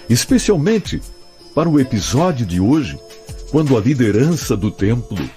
especialmente para o episódio de hoje, quando a liderança do templo,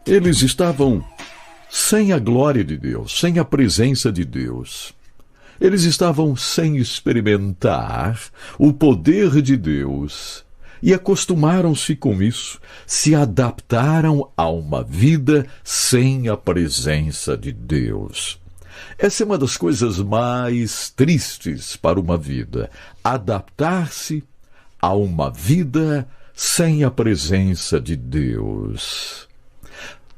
eles estavam sem a glória de Deus, sem a presença de Deus. Eles estavam sem experimentar o poder de Deus e acostumaram-se com isso, se adaptaram a uma vida sem a presença de Deus. Essa é uma das coisas mais tristes para uma vida, adaptar-se a uma vida sem a presença de Deus.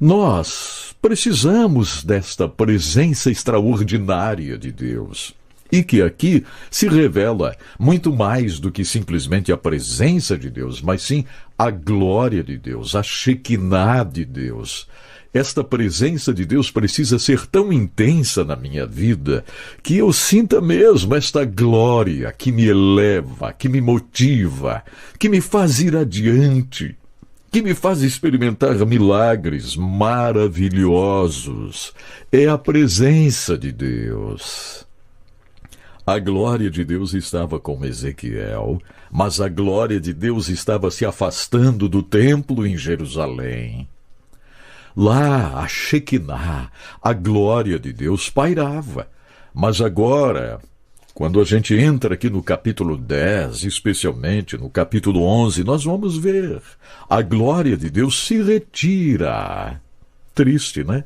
Nós precisamos desta presença extraordinária de Deus, e que aqui se revela muito mais do que simplesmente a presença de Deus, mas sim a glória de Deus, a Shekinah de Deus. Esta presença de Deus precisa ser tão intensa na minha vida que eu sinta mesmo esta glória que me eleva, que me motiva, que me faz ir adiante, que me faz experimentar milagres maravilhosos. É a presença de Deus. A glória de Deus estava com Ezequiel, mas a glória de Deus estava se afastando do templo em Jerusalém. Lá, a Shekinah, a glória de Deus pairava. Mas agora, quando a gente entra aqui no capítulo 10, especialmente no capítulo 11, nós vamos ver a glória de Deus se retira. Triste, né?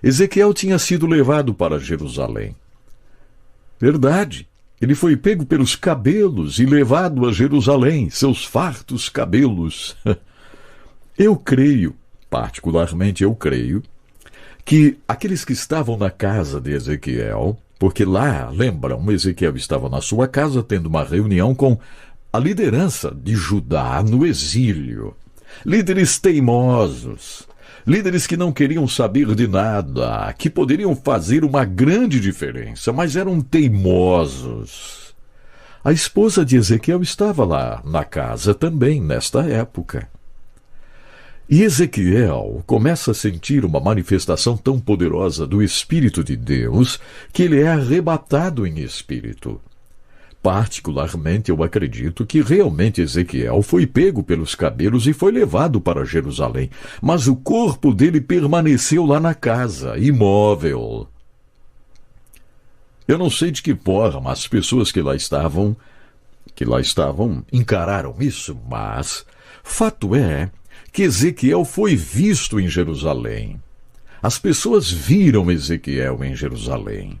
Ezequiel tinha sido levado para Jerusalém. Verdade, ele foi pego pelos cabelos e levado a Jerusalém, seus fartos cabelos. Particularmente eu creio, que aqueles que estavam na casa de Ezequiel, porque lá, lembram, Ezequiel estava na sua casa tendo uma reunião com a liderança de Judá no exílio. Líderes teimosos, líderes que não queriam saber de nada, que poderiam fazer uma grande diferença, mas eram teimosos. A esposa de Ezequiel estava lá na casa também, nesta época. E Ezequiel começa a sentir uma manifestação tão poderosa do Espírito de Deus que ele é arrebatado em espírito. Particularmente, eu acredito que realmente Ezequiel foi pego pelos cabelos e foi levado para Jerusalém, mas o corpo dele permaneceu lá na casa, imóvel. Eu não sei de que forma as pessoas que lá estavam encararam isso, mas fato é que Ezequiel foi visto em Jerusalém. As pessoas viram Ezequiel em Jerusalém.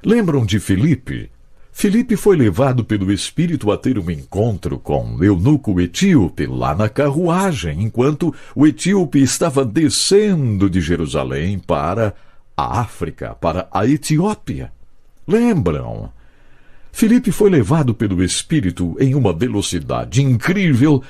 Lembram de Filipe? Filipe foi levado pelo Espírito a ter um encontro com o eunuco etíope lá na carruagem, enquanto o etíope estava descendo de Jerusalém para a África, para a Etiópia. Lembram? Filipe foi levado pelo Espírito em uma velocidade incrível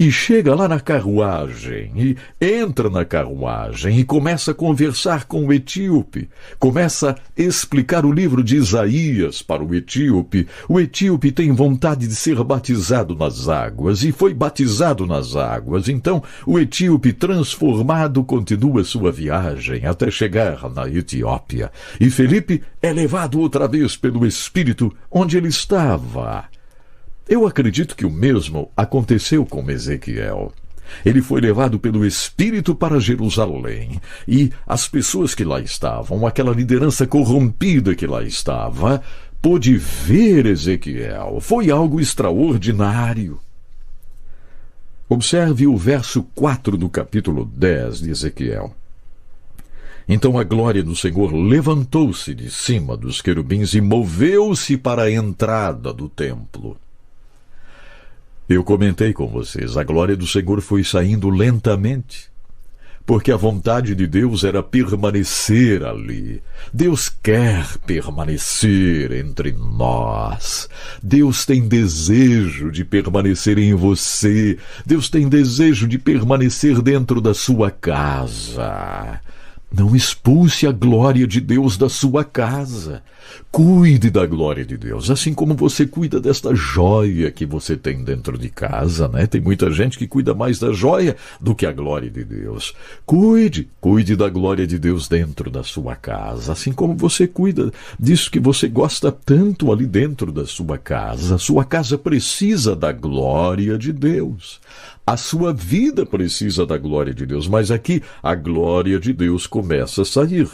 e chega lá na carruagem, e entra na carruagem e começa a conversar com o etíope, começa a explicar o livro de Isaías para o etíope. O etíope tem vontade de ser batizado nas águas, e foi batizado nas águas. Então, o etíope transformado continua sua viagem até chegar na Etiópia. E Filipe é levado outra vez pelo Espírito onde ele estava. Eu acredito que o mesmo aconteceu com Ezequiel. Ele foi levado pelo Espírito para Jerusalém, e as pessoas que lá estavam, aquela liderança corrompida que lá estava, pôde ver Ezequiel. Foi algo extraordinário. Observe o verso 4 do capítulo 10 de Ezequiel. Então a glória do Senhor levantou-se de cima dos querubins e moveu-se para a entrada do templo. Eu comentei com vocês, a glória do Senhor foi saindo lentamente, porque a vontade de Deus era permanecer ali. Deus quer permanecer entre nós. Deus tem desejo de permanecer em você. Deus tem desejo de permanecer dentro da sua casa. Não expulse a glória de Deus da sua casa. Cuide da glória de Deus, assim como você cuida desta joia que você tem dentro de casa, né? Tem muita gente que cuida mais da joia do que a glória de Deus. Cuide da glória de Deus dentro da sua casa, assim como você cuida disso que você gosta tanto ali dentro da sua casa. A sua casa precisa da glória de Deus. A sua vida precisa da glória de Deus, mas aqui a glória de Deus começa a sair.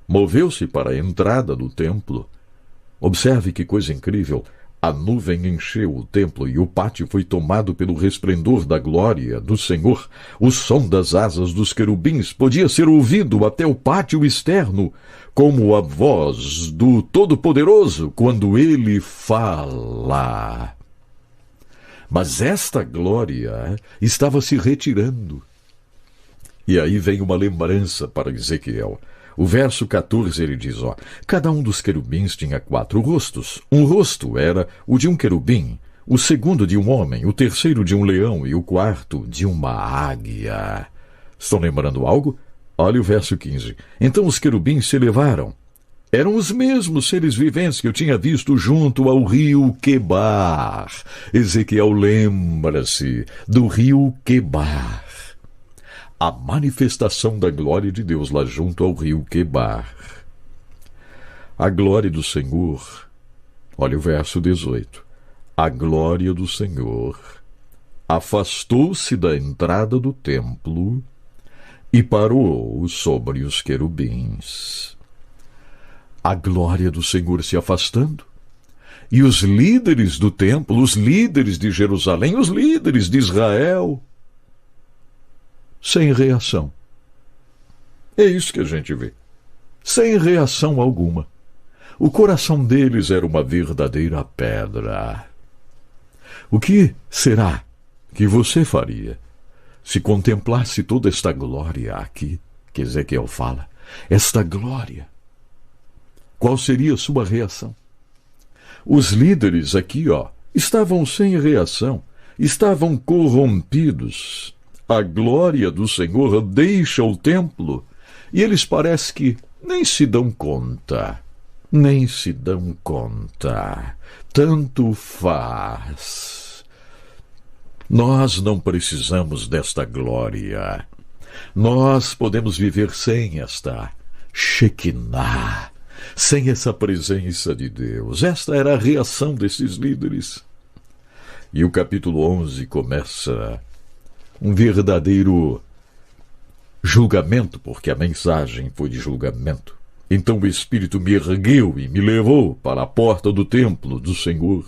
Moveu-se para a entrada do templo. Observe que coisa incrível. A nuvem encheu o templo e o pátio foi tomado pelo resplendor da glória do Senhor. O som das asas dos querubins podia ser ouvido até o pátio externo, como a voz do Todo-Poderoso quando ele fala. Mas esta glória estava se retirando. E aí vem uma lembrança para Ezequiel. O verso 14 ele diz, cada um dos querubins tinha 4 rostos. Um rosto era o de um querubim, o segundo de um homem, o terceiro de um leão e o quarto de uma águia. Estão lembrando algo? Olha o verso 15. Então os querubins se elevaram. Eram os mesmos seres viventes que eu tinha visto junto ao rio Quebar. Ezequiel lembra-se do rio Quebar. A manifestação da glória de Deus lá junto ao rio Quebar. A glória do Senhor, olha o verso 18. A glória do Senhor afastou-se da entrada do templo e parou sobre os querubins. A glória do Senhor se afastando, e os líderes do templo, os líderes de Jerusalém, os líderes de Israel, sem reação. É isso que a gente vê. Sem reação alguma. O coração deles era uma verdadeira pedra. O que será que você faria se contemplasse toda esta glória aqui que Ezequiel fala? Esta glória. Qual seria a sua reação? Os líderes aqui, estavam sem reação, estavam corrompidos. A glória do Senhor deixa o templo e eles parecem que nem se dão conta. Nem se dão conta. Tanto faz. Nós não precisamos desta glória. Nós podemos viver sem esta Shekinah, sem essa presença de Deus. Esta era a reação desses líderes. E o capítulo 11 começa um verdadeiro julgamento, porque a mensagem foi de julgamento. Então o Espírito me ergueu e me levou para a porta do templo do Senhor,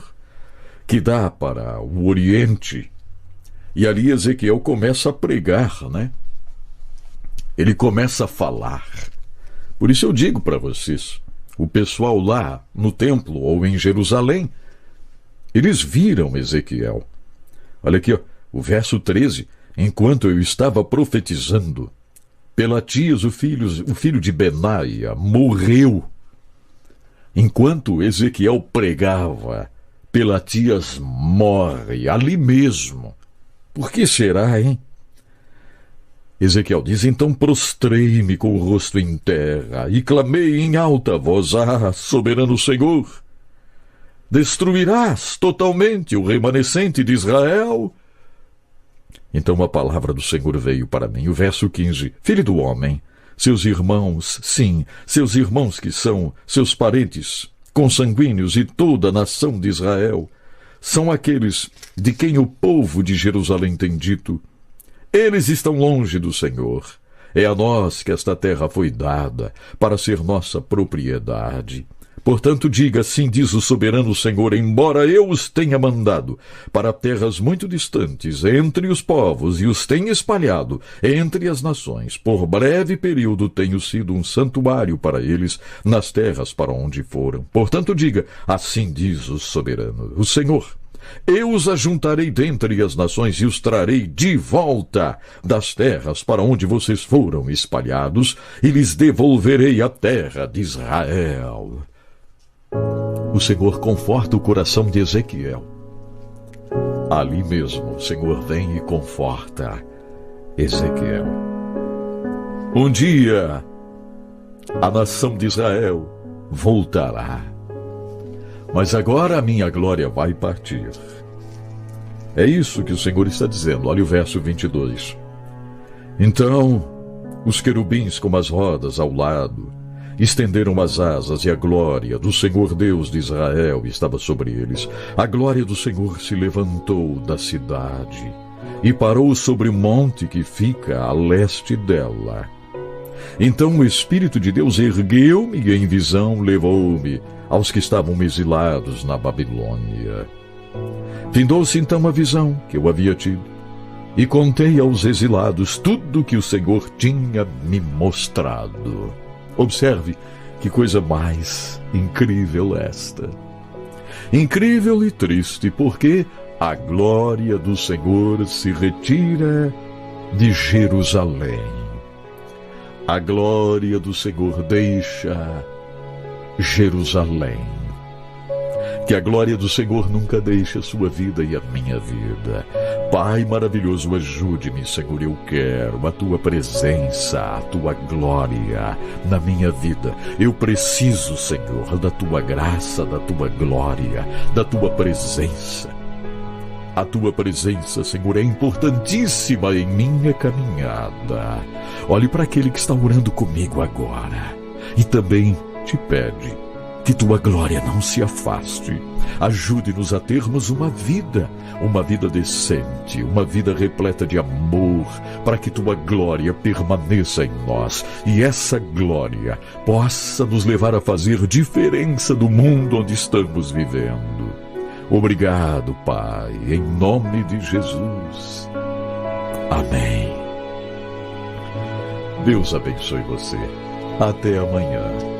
que dá para o Oriente. E ali Ezequiel começa a pregar, né? Ele começa a falar. Por isso eu digo para vocês, o pessoal lá no templo ou em Jerusalém, eles viram Ezequiel. Olha aqui, o verso 13. Enquanto eu estava profetizando, Pelatias, o filho de Benaia, morreu. Enquanto Ezequiel pregava, Pelatias morre ali mesmo. Por que será, hein? Ezequiel diz, então prostrei-me com o rosto em terra e clamei em alta voz, soberano Senhor, destruirás totalmente o remanescente de Israel? Então a palavra do Senhor veio para mim, o verso 15, filho do homem, seus irmãos, sim, seus irmãos que são seus parentes, consanguíneos e toda a nação de Israel, são aqueles de quem o povo de Jerusalém tem dito, eles estão longe do Senhor. É a nós que esta terra foi dada para ser nossa propriedade. Portanto, diga, assim diz o soberano Senhor, embora eu os tenha mandado para terras muito distantes, entre os povos, e os tenha espalhado entre as nações, por breve período tenho sido um santuário para eles nas terras para onde foram. Portanto, diga, assim diz o soberano, o Senhor. Eu os ajuntarei dentre as nações e os trarei de volta das terras para onde vocês foram espalhados, e lhes devolverei a terra de Israel. O Senhor conforta o coração de Ezequiel. Ali mesmo o Senhor vem e conforta Ezequiel. Um dia A nação de Israel voltará. Mas agora a minha glória vai partir. É isso que o Senhor está dizendo. Olha o verso 22. Então, os querubins com as rodas ao lado estenderam as asas e a glória do Senhor Deus de Israel estava sobre eles. A glória do Senhor se levantou da cidade e parou sobre o monte que fica a leste dela. Então o Espírito de Deus ergueu-me e em visão levou-me aos que estavam exilados na Babilônia. Findou-se então a visão que eu havia tido, e contei aos exilados tudo que o Senhor tinha me mostrado. Observe que coisa mais incrível esta. Incrível e triste, porque a glória do Senhor se retira de Jerusalém. A glória do Senhor deixa Jerusalém. Que a glória do Senhor nunca deixe a sua vida e a minha vida. Pai maravilhoso, ajude-me, Senhor, eu quero a Tua presença, a Tua glória na minha vida. Eu preciso, Senhor, da Tua graça, da Tua glória, da Tua presença. A Tua presença, Senhor, é importantíssima em minha caminhada. Olhe para aquele que está orando comigo agora e também te pede que Tua glória não se afaste. Ajude-nos a termos uma vida decente, uma vida repleta de amor, para que Tua glória permaneça em nós e essa glória possa nos levar a fazer diferença do mundo onde estamos vivendo. Obrigado, Pai, em nome de Jesus. Amém. Deus abençoe você. Até amanhã.